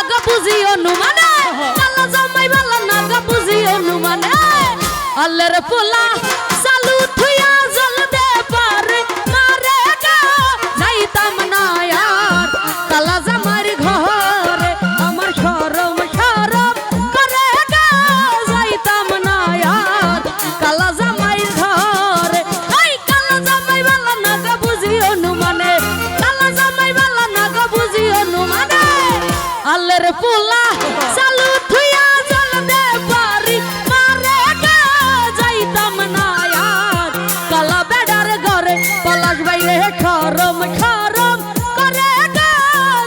গো বুঝি অনুমানে কালা জামাই বালা না গো বুঝি অনুমানে আল্লাহর পোলা চালু থুইয়া জল দে পারে মারে গো যাইতাম না আর কালা জামাইর ঘরে আমার শরম শরম করে গো যাইতাম না আর কালা জামাইর ঘরে এই কালা জামাই বালা না গো বুঝি অনুমানে কালা জামাই বালা না গো বুঝি অনুমানে আল্লাহর পোলা চালু থুইয়া জল দে পারি মারে গো যাইতাম না আর কালা বেডার ঘরে পলাশ বাইরে শরম শরম করে গো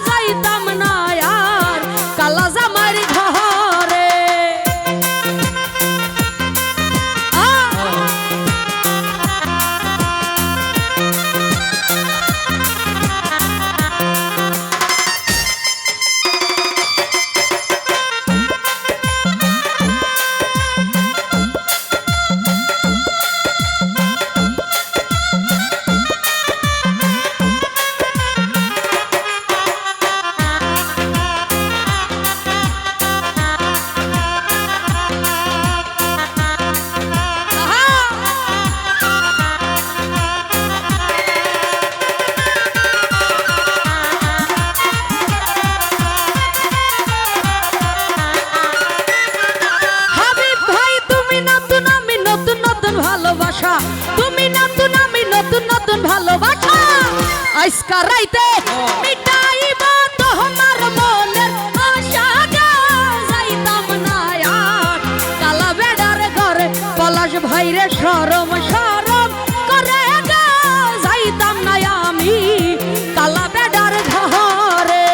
যাইতাম না আর কালা জামাইর ঘরে ভালোবাসা তুমি নতুন আমি নতুন নতুন ভালোবাসা আজকা রাইতে মিটাইব তোমার মনের আশা গো যাইতাম না আর কালা বেডার ঘরে পলাশ ভাইরে শরম শরম করে গো যাইতাম না আমি কালা বেডার ঘরে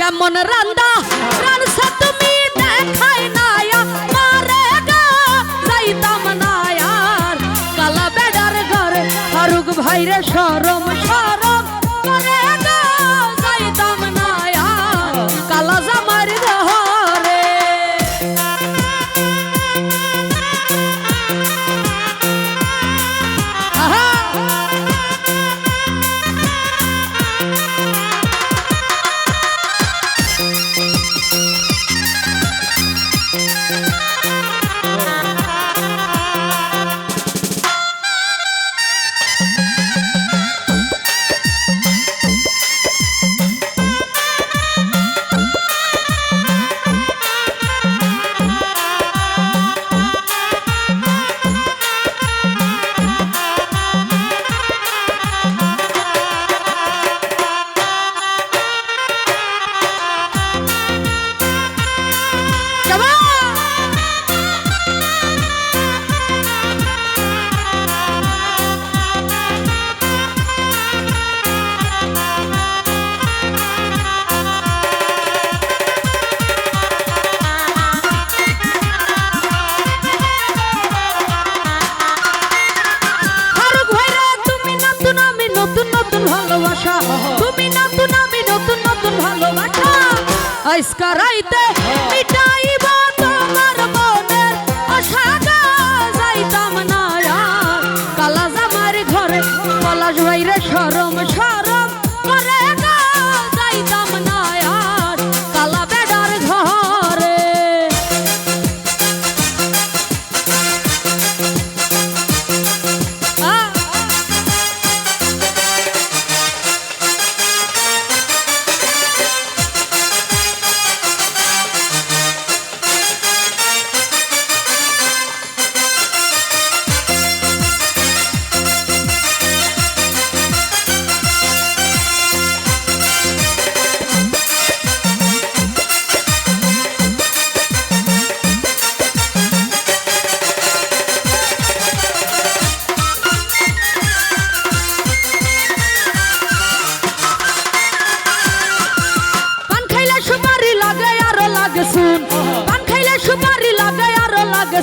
কেমন রান্দা রানছা তুমি দেখাই না মারে গো যাইতাম না আর কালা বেডার ঘরে ফারুক ভাইরে শরম শরম করে গো যাইতাম না আর কালা জামাইর ঘরে ভালোবাসা তুমি নতুন আমি নতুন নতুন ভালোবাসা আজকা রাইতে মিটাইব তোমার মনের আশা গো যাইতাম না আর কালা জামাইর ঘরে পলাশ ভাইরে শরম শরম করে গো যাইতাম না আর কালা বেডার ঘরে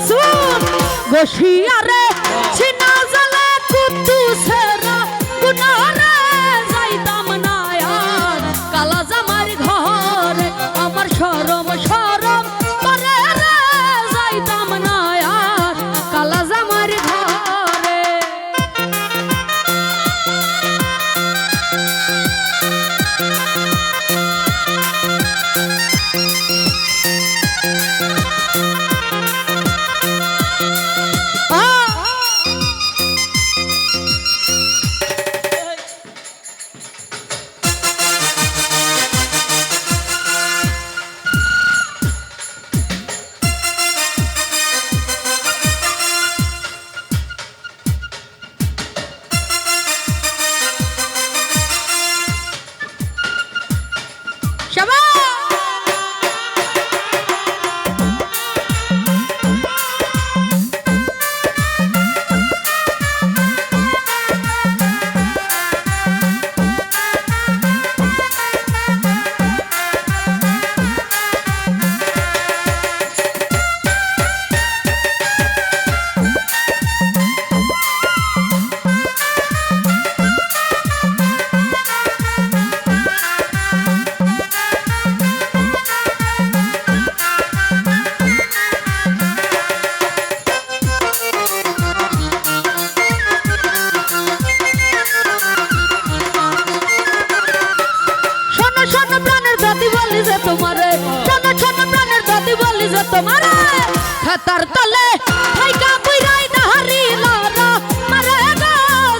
শুন বসিয়ারে ছিনা জালে কুতু সেরা গুনারে যাইতাম না আর কালা জামার ঘরে আমার শরম শরম করে রে যাইতাম না আর কালা জামার ঘরে তোমারে খাতার তলে থাইকা বুইরাই দাহারি লারা মারে গো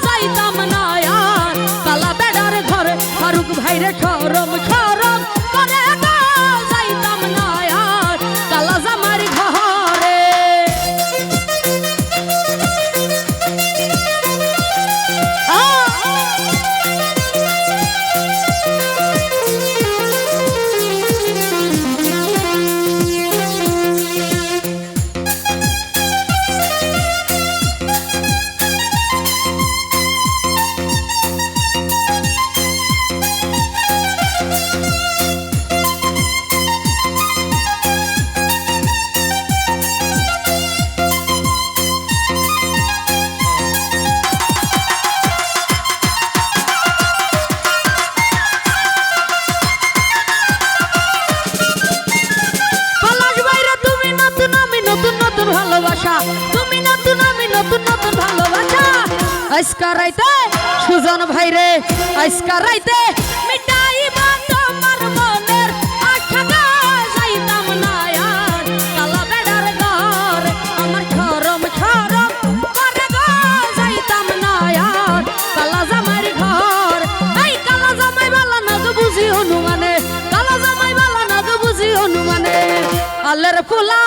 যাইতাম না আর কালা বেড়ার ঘরে ফারুক ভাইরে শরম শরম করে গো যাইতাম না আর কালা জামার ঘরে ভালোবাসা তুমি নতুন আমি নতুন নতুন ভালোবাসা আজকা রাইতে সুজন ভাই রে আজকা রাইতে মিটাইবা তোমার মনের আশা গো যাইতাম না আর কালা বেড়ার ঘর আমার শরম শরম করে গো যাইতাম না আর কালা জামাই ঘর এই কালা জামাই বালা না গো বুঝি হনুমানে কালা জামাই বালা না গো বুঝি হনুমানে আল্লাহর ফুলা